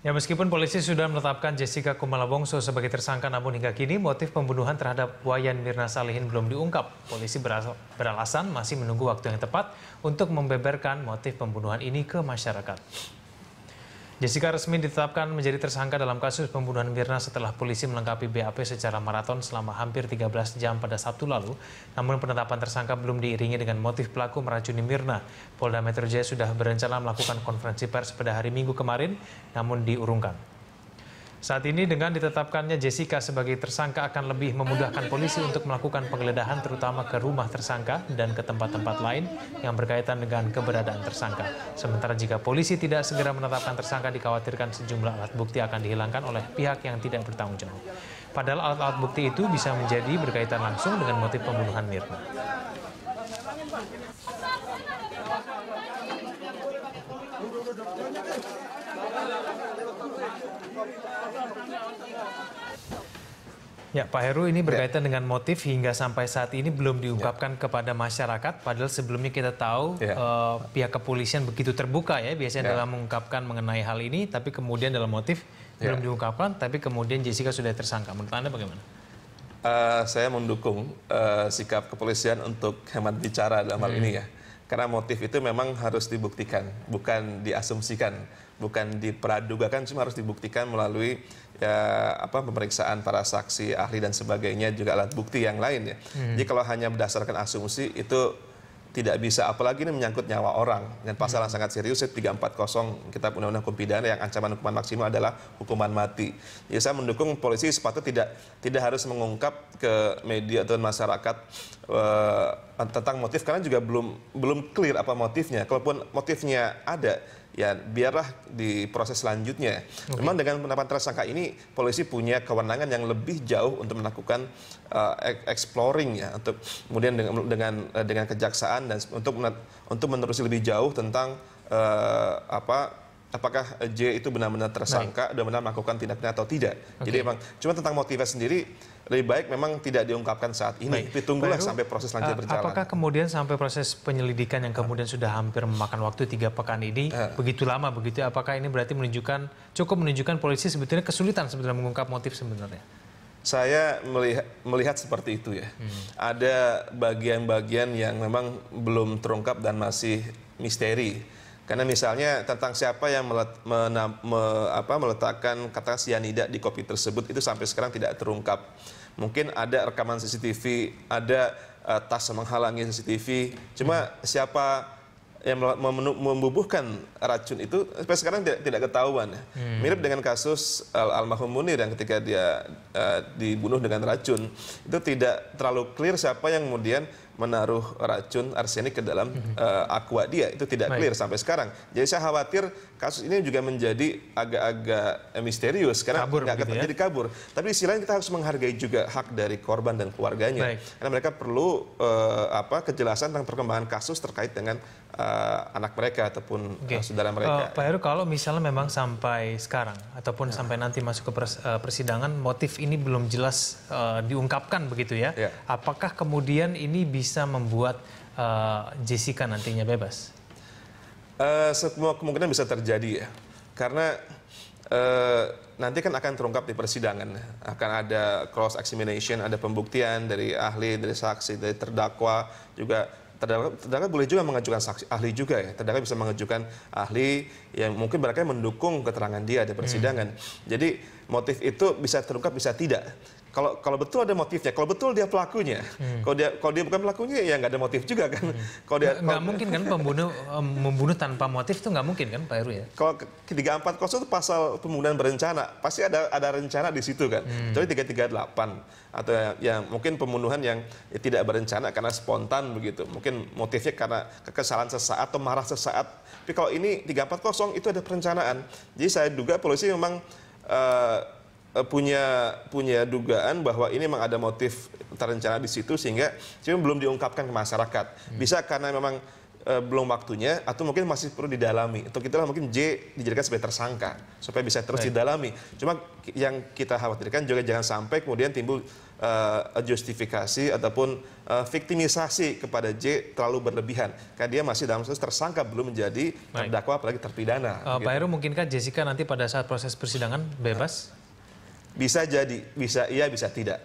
Ya, meskipun polisi sudah menetapkan Jessica Kumala Wongso sebagai tersangka, namun hingga kini motif pembunuhan terhadap Wayan Mirna Salihin belum diungkap. Polisi beralasan masih menunggu waktu yang tepat untuk membeberkan motif pembunuhan ini ke masyarakat. Jessica resmi ditetapkan menjadi tersangka dalam kasus pembunuhan Mirna setelah polisi melengkapi BAP secara maraton selama hampir 13 jam pada Sabtu lalu. Namun penetapan tersangka belum diiringi dengan motif pelaku meracuni Mirna. Polda Metro Jaya sudah berencana melakukan konferensi pers pada hari Minggu kemarin, namun diurungkan. Saat ini dengan ditetapkannya Jessica sebagai tersangka akan lebih memudahkan polisi untuk melakukan penggeledahan terutama ke rumah tersangka dan ke tempat-tempat lain yang berkaitan dengan keberadaan tersangka. Sementara jika polisi tidak segera menetapkan tersangka, dikhawatirkan sejumlah alat bukti akan dihilangkan oleh pihak yang tidak bertanggung jawab. Padahal alat-alat bukti itu bisa menjadi berkaitan langsung dengan motif pembunuhan Mirna. Ya, Pak Heru, ini berkaitan dengan motif hingga sampai saat ini belum diungkapkan kepada masyarakat. Padahal sebelumnya kita tahu pihak kepolisian begitu terbuka ya biasanya dalam mengungkapkan mengenai hal ini, tapi kemudian dalam motif belum diungkapkan, tapi kemudian Jessica sudah tersangka. Menurut Anda bagaimana? Saya mendukung sikap kepolisian untuk hemat bicara dalam hal ini ya. Karena motif itu memang harus dibuktikan, bukan diasumsikan, bukan dipradugakan, cuma harus dibuktikan melalui pemeriksaan para saksi, ahli dan sebagainya, juga alat bukti yang lain ya. Jadi kalau hanya berdasarkan asumsi itu tidak bisa, apalagi ini menyangkut nyawa orang dengan pasal yang sangat serius 340 Kitab Undang-Undang Hukum Pidana yang ancaman hukuman maksimal adalah hukuman mati. Jadi saya mendukung polisi sepatutnya tidak harus mengungkap ke media atau masyarakat tentang motif, karena juga belum clear apa motifnya. Kalaupun motifnya ada, ya biarlah di proses selanjutnya. Memang dengan penetapan tersangka ini polisi punya kewenangan yang lebih jauh untuk melakukan exploring ya, untuk kemudian dengan kejaksaan dan untuk menelusuri lebih jauh tentang apakah J itu benar-benar tersangka, benar-benar melakukan tindak pidana atau tidak. Jadi memang cuma tentang motifnya sendiri lebih baik memang tidak diungkapkan saat ini. Tapi tunggulah sampai proses lanjut berjalan. Apakah kemudian sampai proses penyelidikan yang kemudian sudah hampir memakan waktu 3 pekan ini begitu lama begitu? Apakah ini berarti cukup menunjukkan polisi sebetulnya kesulitan sebetulnya mengungkap motif sebenarnya? Saya melihat seperti itu ya. Ada bagian-bagian yang memang belum terungkap dan masih misteri. Karena misalnya tentang siapa yang meletakkan kata sianida di kopi tersebut itu sampai sekarang tidak terungkap. Mungkin ada rekaman CCTV, ada tas menghalangi CCTV. Cuma siapa yang membubuhkan racun itu sampai sekarang tidak ketahuan. Mirip dengan kasus almarhum Munir yang ketika dia dibunuh dengan racun, itu tidak terlalu clear siapa yang kemudian menaruh racun arsenik ke dalam aqua dia, itu tidak clear sampai sekarang. Jadi saya khawatir kasus ini juga menjadi agak-agak misterius karena nggak jadi kabur. Tapi di sisi lain kita harus menghargai juga hak dari korban dan keluarganya, karena mereka perlu kejelasan tentang perkembangan kasus terkait dengan anak mereka ataupun saudara mereka. Pak Heru, kalau misalnya memang sampai sekarang ataupun sampai nanti masuk ke persidangan motif ini belum jelas diungkapkan begitu ya, apakah kemudian ini bisa membuat Jessica nantinya bebas? Semua kemungkinan bisa terjadi ya, karena nanti kan akan terungkap di persidangan, akan ada cross examination, ada pembuktian dari ahli, dari saksi, dari terdakwa juga. Terdakwa boleh juga mengajukan saksi ahli juga ya. Terdakwa bisa mengajukan ahli yang mungkin barangkali mendukung keterangan dia di persidangan. Jadi motif itu bisa terungkap, bisa tidak. Kalau betul ada motifnya, kalau betul dia pelakunya, kalau dia bukan pelakunya ya nggak ada motif juga kan. Nggak mungkin kan membunuh tanpa motif itu nggak mungkin kan Pak Heru ya? Kalau 340 itu pasal pembunuhan berencana, pasti ada rencana di situ kan. Jadi 338 atau yang mungkin pembunuhan yang tidak berencana karena spontan begitu. Mungkin motifnya karena kekesalan sesaat atau marah sesaat. Tapi kalau ini 340 itu ada perencanaan. Jadi saya duga polisi memang punya dugaan bahwa ini memang ada motif terencana di situ sehingga belum diungkapkan ke masyarakat. Bisa karena memang belum waktunya atau mungkin masih perlu didalami. Untuk itulah mungkin J dijadikan sebagai tersangka supaya bisa terus didalami. Cuma yang kita khawatirkan juga jangan sampai kemudian timbul justifikasi ataupun viktimisasi kepada J terlalu berlebihan. Karena dia masih dalam status tersangka, belum menjadi terdakwa apalagi terpidana. Pak Heru, mungkinkah Jessica nanti pada saat proses persidangan bebas? Bisa jadi, bisa iya, bisa tidak.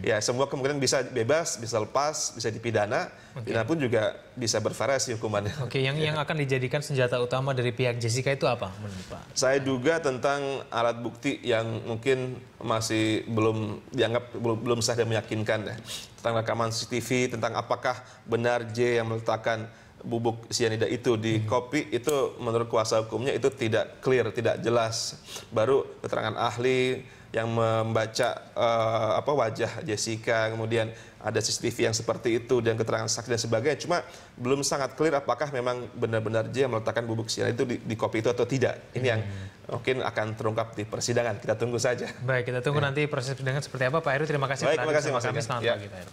Ya, semua kemungkinan bisa bebas, bisa lepas, bisa dipidana. Pidana pun juga bisa bervariasi hukumannya. Oke, yang akan dijadikan senjata utama dari pihak Jessica itu apa menurut Pak? Saya duga tentang alat bukti yang mungkin masih belum dianggap belum sah dan meyakinkan ya. Tentang rekaman CCTV, tentang apakah benar J yang meletakkan bubuk sianida itu di kopi, itu menurut kuasa hukumnya itu tidak clear, tidak jelas. Baru keterangan ahli yang membaca wajah Jessica, kemudian ada CCTV yang seperti itu dan keterangan saksi dan sebagainya. Cuma belum sangat clear apakah memang benar-benar dia meletakkan bubuk sianida itu di kopi itu atau tidak. Ini yang mungkin akan terungkap di persidangan. Kita tunggu saja. Baik, kita tunggu nanti proses persidangan seperti apa. Pak Heru, terima kasih. Baik, terima kasih Mas. Selamat pagi, Pak Heru.